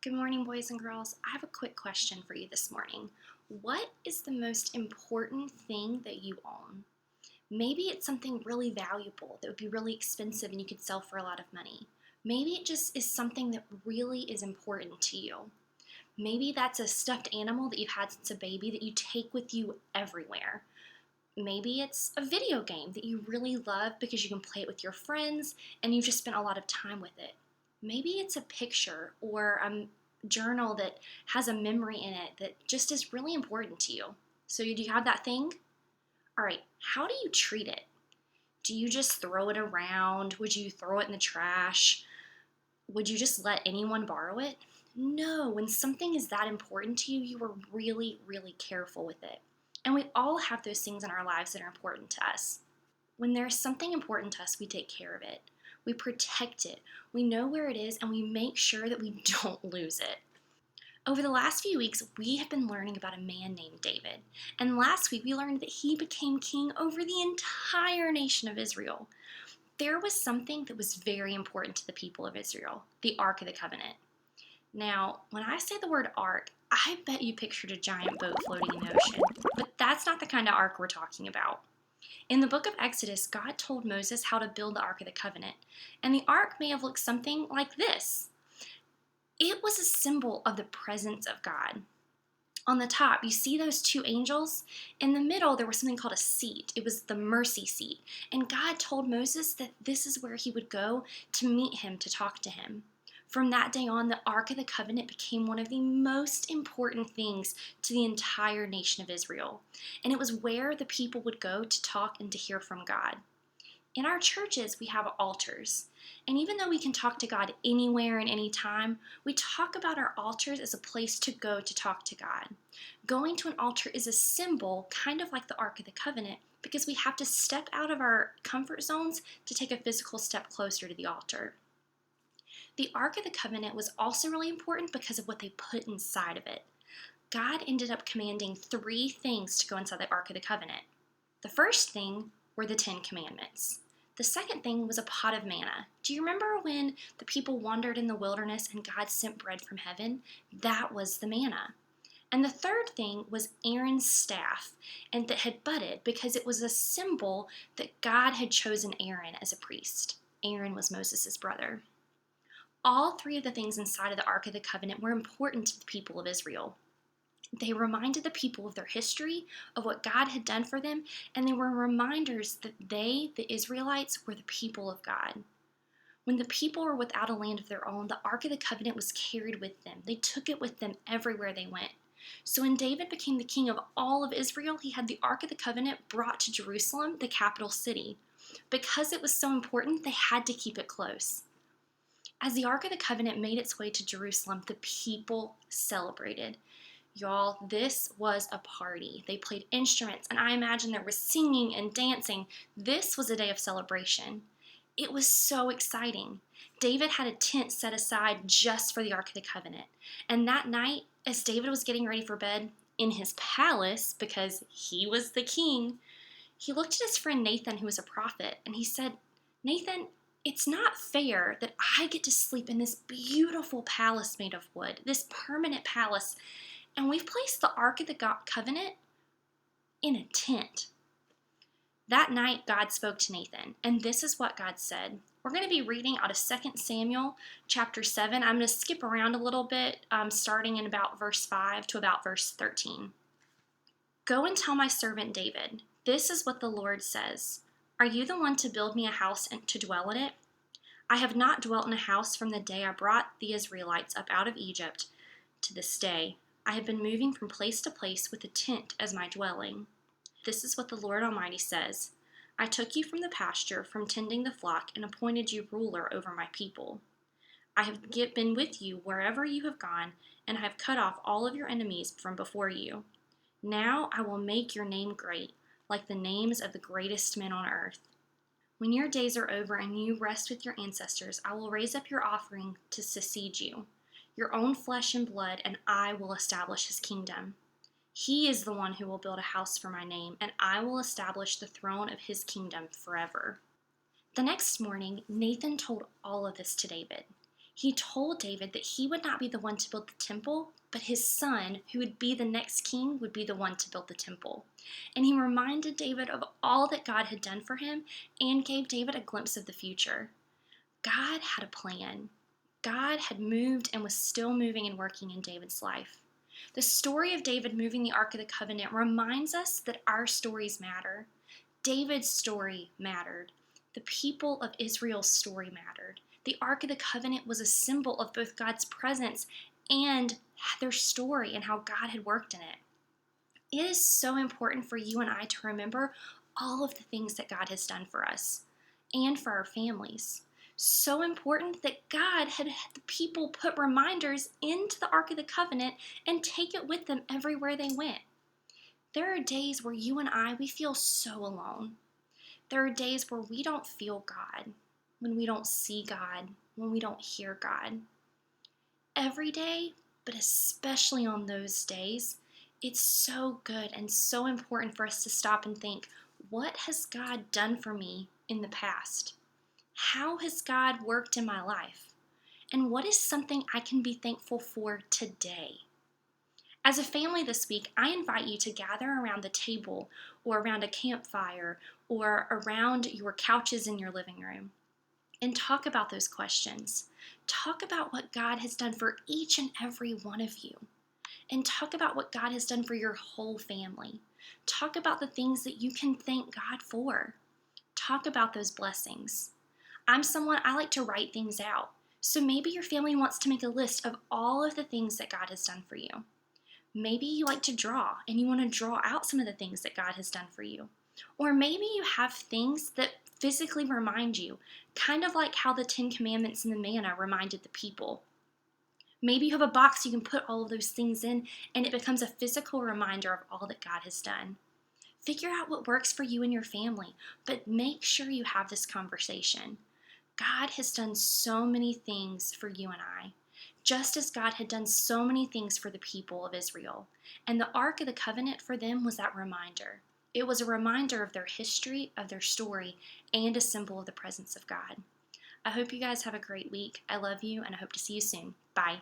Good morning, boys and girls. I have a quick question for you this morning. What is the most important thing that you own? Maybe it's something really valuable that would be really expensive and you could sell for a lot of money. Maybe it just is something that really is important to you. Maybe that's a stuffed animal that you've had since a baby that you take with you everywhere. Maybe it's a video game that you really love because you can play it with your friends and you've just spent a lot of time with it. Maybe it's a picture or a journal that has a memory in it that just is really important to you. So, do you have that thing? All right, how do you treat it? Do you just throw it around? Would you throw it in the trash? Would you just let anyone borrow it? No, when something is that important to you, you are really, really careful with it. And we all have those things in our lives that are important to us. When there's something important to us, we take care of it. We protect it. We know where it is and we make sure that we don't lose it. Over the last few weeks, we have been learning about a man named David. And last week, we learned that he became king over the entire nation of Israel. There was something that was very important to the people of Israel, the Ark of the Covenant. Now, when I say the word ark, I bet you pictured a giant boat floating in the ocean. But that's not the kind of ark we're talking about. In the book of Exodus, God told Moses how to build the Ark of the Covenant, and the ark may have looked something like this. It was a symbol of the presence of God. On the top, you see those two angels? In the middle, there was something called a seat. It was the mercy seat. And God told Moses that this is where he would go to meet him, to talk to him. From that day on, the Ark of the Covenant became one of the most important things to the entire nation of Israel. And it was where the people would go to talk and to hear from God. In our churches, we have altars. And even though we can talk to God anywhere and anytime, we talk about our altars as a place to go to talk to God. Going to an altar is a symbol, kind of like the Ark of the Covenant, because we have to step out of our comfort zones to take a physical step closer to the altar. The Ark of the Covenant was also really important because of what they put inside of it. God ended up commanding 3 things to go inside the Ark of the Covenant. The first thing were the 10 Commandments. The second thing was a pot of manna. Do you remember when the people wandered in the wilderness and God sent bread from heaven? That was the manna. And the third thing was Aaron's staff, and that had budded because it was a symbol that God had chosen Aaron as a priest. Aaron was Moses' brother. All 3 of the things inside of the Ark of the Covenant were important to the people of Israel. They reminded the people of their history, of what God had done for them, and they were reminders that they, the Israelites, were the people of God. When the people were without a land of their own, the Ark of the Covenant was carried with them. They took it with them everywhere they went. So when David became the king of all of Israel, he had the Ark of the Covenant brought to Jerusalem, the capital city. Because it was so important, they had to keep it close. As the Ark of the Covenant made its way to Jerusalem, the people celebrated. Y'all, this was a party. They played instruments, and I imagine there was singing and dancing. This was a day of celebration. It was so exciting. David had a tent set aside just for the Ark of the Covenant. And that night, as David was getting ready for bed in his palace, because he was the king, he looked at his friend Nathan, who was a prophet, and he said, "Nathan, it's not fair that I get to sleep in this beautiful palace made of wood, this permanent palace, and we've placed the Ark of the Covenant in a tent." That night, God spoke to Nathan, and this is what God said. We're going to be reading out of 2 Samuel chapter 7. I'm going to skip around a little bit, starting in about verse 5 to about verse 13. "Go and tell my servant David, this is what the Lord says. Are you the one to build me a house and to dwell in it? I have not dwelt in a house from the day I brought the Israelites up out of Egypt to this day. I have been moving from place to place with a tent as my dwelling. This is what the Lord Almighty says. I took you from the pasture, from tending the flock, and appointed you ruler over my people. I have been with you wherever you have gone, and I have cut off all of your enemies from before you. Now I will make your name great, like the names of the greatest men on earth. When your days are over and you rest with your ancestors, I will raise up your offering to succeed you, your own flesh and blood, and I will establish his kingdom. He is the one who will build a house for my name, and I will establish the throne of his kingdom forever." The next morning, Nathan told all of this to David. He told David that he would not be the one to build the temple, but his son, who would be the next king, would be the one to build the temple. And he reminded David of all that God had done for him and gave David a glimpse of the future. God had a plan. God had moved and was still moving and working in David's life. The story of David moving the Ark of the Covenant reminds us that our stories matter. David's story mattered. The people of Israel's story mattered. The Ark of the Covenant was a symbol of both God's presence and their story and how God had worked in it. It is so important for you and I to remember all of the things that God has done for us and for our families. So important that God had the people put reminders into the Ark of the Covenant and take it with them everywhere they went. There are days where you and we feel so alone. There are days where we don't feel God, when we don't see God, when we don't hear God. Every day, but especially on those days, it's so good and so important for us to stop and think, what has God done for me in the past? How has God worked in my life? And what is something I can be thankful for today? As a family this week, I invite you to gather around the table or around a campfire or around your couches in your living room and talk about those questions. Talk about what God has done for each and every one of you. And talk about what God has done for your whole family. Talk about the things that you can thank God for. Talk about those blessings. I'm someone, I like to write things out. So maybe your family wants to make a list of all of the things that God has done for you. Maybe you like to draw and you want to draw out some of the things that God has done for you. Or maybe you have things that physically remind you, kind of like how the 10 Commandments and the manna reminded the people. Maybe you have a box you can put all of those things in and it becomes a physical reminder of all that God has done. Figure out what works for you and your family, but make sure you have this conversation. God has done so many things for you and I, just as God had done so many things for the people of Israel. And the Ark of the Covenant for them was that reminder. It was a reminder of their history, of their story, and a symbol of the presence of God. I hope you guys have a great week. I love you, and I hope to see you soon. Bye.